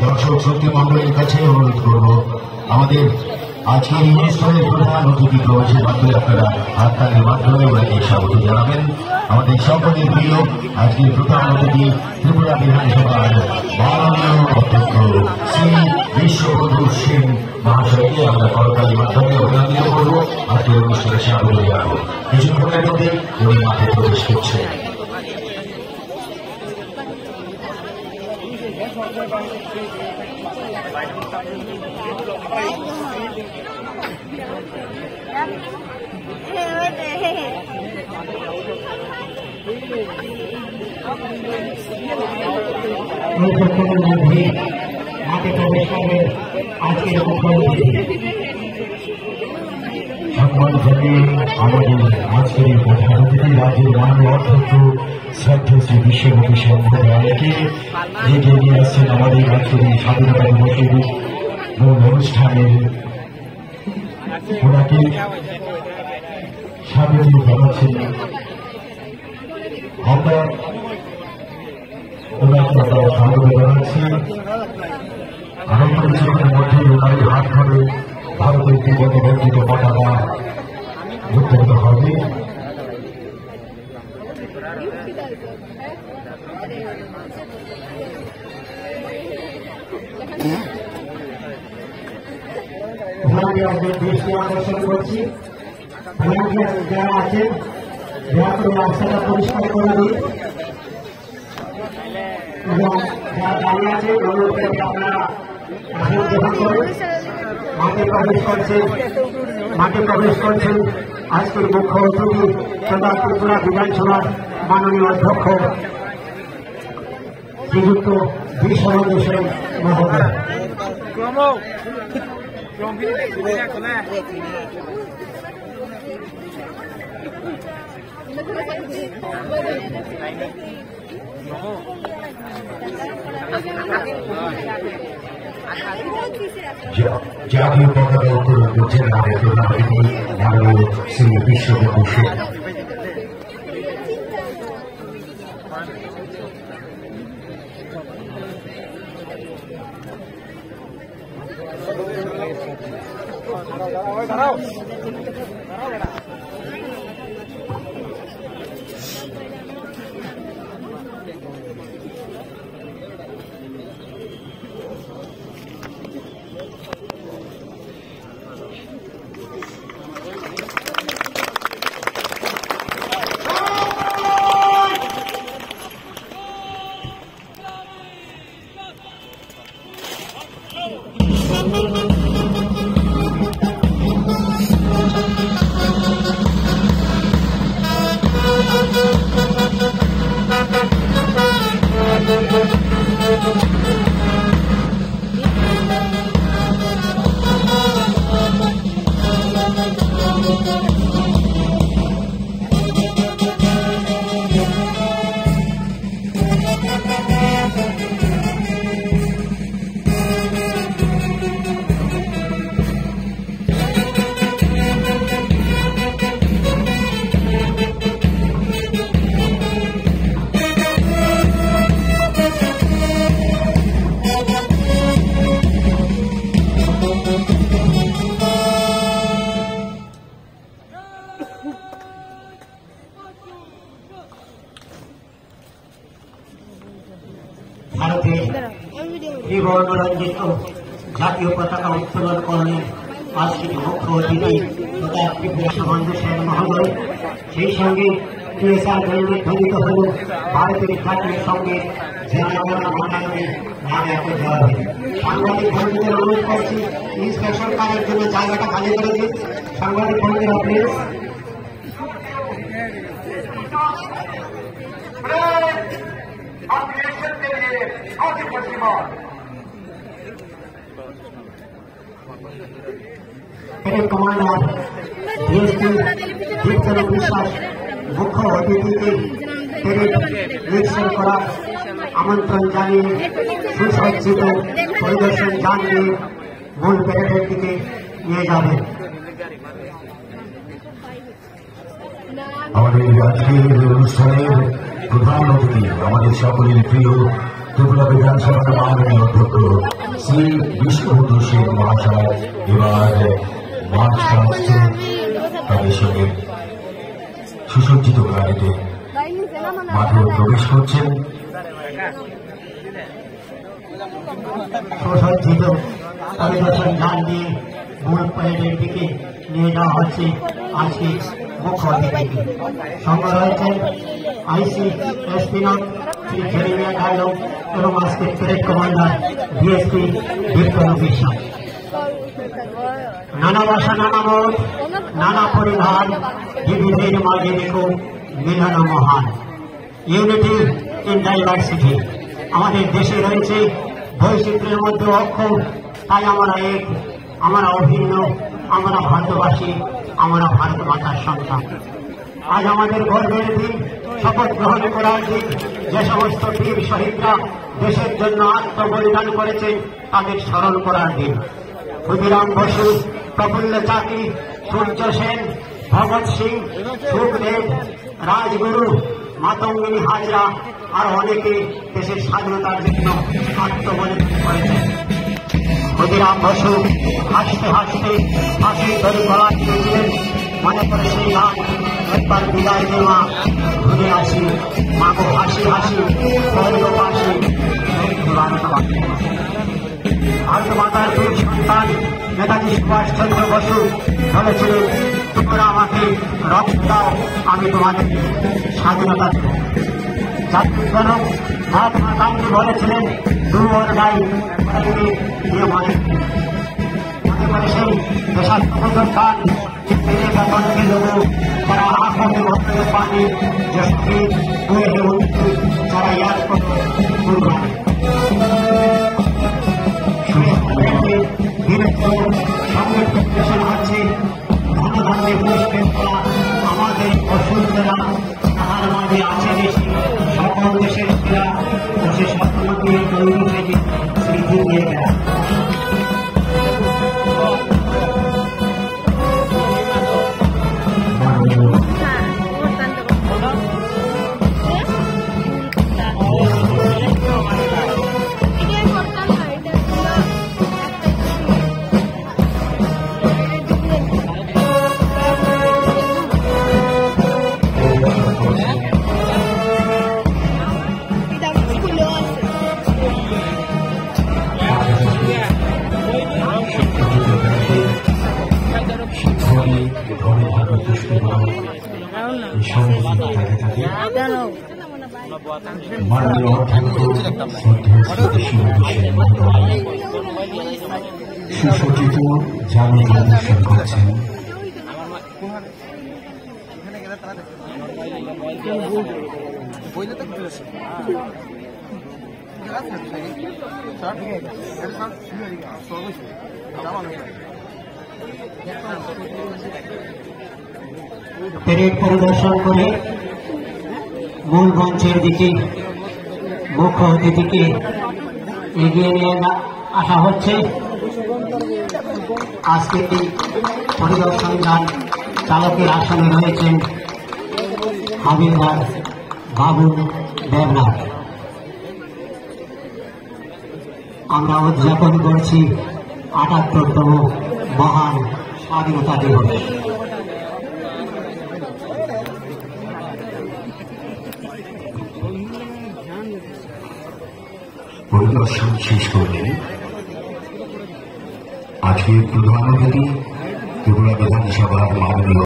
দর্শক শ্রোতৃ মন্ডলীর কাছে অনুরোধ করব, আমাদের আজকের এই অনুষ্ঠানের প্রধান অতিথি প্রবেশের মাধ্যমে আপনারা হাততালির মাধ্যমে ওনাকে স্বাগত জানাবেন। আমাদের সকলের প্রিয় আজকের প্রধান অতিথি ত্রিপুরা বিধানসভার মাননীয় অধ্যক্ষ শ্রী বিশ্ববন্ধু সিং মহাশয়কে আমরা করতালির মাধ্যমে অভিনন্দিত করব, আজকের অনুষ্ঠানে স্বাগত জানাবো। কিছুক্ষণের মধ্যে উনি মাঠে প্রবেশ করছেন। মাঠে প্রবেশ করবে আজকের মুখ্যমন্ত্রী। আমাদের আজকের প্রধান অতিথি রাজ্যের মাননীয় অধ্যক্ষ শ্রদ্ধা শ্রী বিশ্ববন্ধু সিং মহোদয়কে এগিয়ে নিয়ে আসছেন আমাদের আজকের এই স্বাধীনতা দিবসের মূল অনুষ্ঠানের। ওনাকে স্বাগত জানাচ্ছেন। আমরা ওনাকে স্বাগত জানাচ্ছি। আনন্দ উৎসবের মধ্যে ওনার হাত ধরে ভারতের ত্রিবর্ণবর্জিত পতাকা উত্তোলিত হবে। দৃষ্টি আকর্ষণ করছি, যারা আছেন দয়া করে রাস্তাটা পরিষ্কার করে দিন এবং যারা দাঁড়িয়ে আছে অনুরোধ করে আপনারা আসন গ্রহণ করুন। মাঠে প্রবেশ করছেন আজকের মুখ্য অতিথি তথা ত্রিপুরা বিধানসভার মাননীয় অধ্যক্ষ শ্রীযুক্ত বিশ্ববন্ধু সিং মহোদয়। জাতীয় পতাকা উত্তোলন করছেন আমাদের প্রধান অতিথি মাননীয় শ্রী বিশ্ববন্ধু সিং। ভারতের ত্রিবর্ণরঞ্জিত জাতীয় পতাকা উত্তোলন করলেন আজকের মুখ্য অতিথি তথা বিশ্ববন্ধু সিং মহোদয়। সেই সঙ্গে টিএসআর ধ্বনিত হল ভারতের জাতীয় সঙ্গে সাংবাদিক বন্ধুদের অনুরোধ করছি ইন্সপেকশন কাজের জন্য জায়গাটা খালি করে দিন। সাংবাদিক বন্ধুরা প্লিজ। कमांडर डीएसपी दीपचंद्र বিশ্বাস मुख्य अतिथि के निरीक्षण करा आमंत्रण জানিয়ে সুসজ্জিত পরিদর্শন জানিয়ে মূল প্যারেডের দিকে নিয়ে যাবেন। আমাদের আজকের অনুষ্ঠানের প্রধান অতিথি আমাদের সকলের প্রিয় ত্রিপুরা বিধানসভার মাননীয় অধ্যক্ষ শ্রী বিষ্ণুভূষণ সেন মহাশয় এবার মার্চ পাস্টে তাদের সঙ্গে সুসজ্জিত গাড়িতে মাঠে প্রবেশ করছেন। সুসজ্জিত পরিদর্শন যান দিয়ে মূল প্যারেডের দিকে নিয়ে যাওয়া হচ্ছে আজকে মুখ্য অতিথিকে। সঙ্গে রয়েছেন আইসি এসপি নট শ্রী জেরিমিয়া ডায়লগ এবং আজকে প্যারেড কমান্ডার ডিএসপি বিপ্লব বিশ্বাস। নানা ভাষা, নানা মত, নানা পরিধান, বিবিধের মাঝে দেখো মিলন মহান। Unity in diversity. আমাদের দেশে রয়েছে বৈচিত্র্যের মধ্যে ঐক্য, তাই আমরা এক, আমরা অভিন্ন, আমরা ভারতবাসী, আমরা ভারত মাতার সন্তান। আজ আমাদের গর্বের দিন, শপথ গ্রহণ করার দিন। যে সমস্ত বীর শহীদরা দেশের জন্য আত্মবলিদান করেছেন তাদের স্মরণ করার দিন। ক্ষুদিরাম বসু, প্রফুল্ল চাকি, সূর্য সেন, ভগৎ সিং, সুখদেব, রাজগুরু, মাতঙ্গিনী হাজরা আর অনেকে দেশের স্বাধীনতার জন্য আত্মবলিদান করেছেন। ক্ষুদিরাম বসু হাসতে হাসতে ফাঁসি ধরে গলা দিয়েছিলেন, মনে করে সেই গান, একবার বিদায় দেওয়া, ঘুরে আসি মাগো হাসি হাসি স্বর্গবাসী। ভারত মাতার বীর সন্তান নেতাজি সুভাষচন্দ্র বসু বলেছিলেন, তোমরা আমাকে রক্ত দাও, আমি তোমাদের স্বাধীনতা দেব। জাতির জনক মহাত্মা গান্ধী বলেছিলেন, ডু অর ডাই, মনে করে সেই দেশাত্মবোধক গান বেতনকে দেবো, তারা আঁখে ভরে পানি, যে শহীদ হয়ে উঠছে, তারা ইয়াদ করো সংগঠন হচ্ছে ধনধান্যে পুরস্কার করা আমাদের অসুবিধা তাহার মাঝে আছে বেশি সকল দেশের সেরা ও সে স্বপ্নকে তৈরি থেকে স্মৃতি নিয়ে গেল। মাননীয় অধ্যক্ষ সুসজ্জিত জামে প্রদর্শন করছেন। প্যারেড পরিদর্শন করে মূল মঞ্চের দিকে মুখ্য অতিথিকে এগিয়ে নিয়ে আসা হচ্ছে। আজকে পরিদর্শন যান চালকের আসনে রয়েছেন হাবিলদার বাবুল দেবনাথ। আমরা উদযাপন করছি ৭৮তম মহান স্বাধীনতা দিবস। পরিদর্শন শেষ করলেন আজকের প্রধান অতিথি ত্রিপুরা বিধানসভার মাননীয়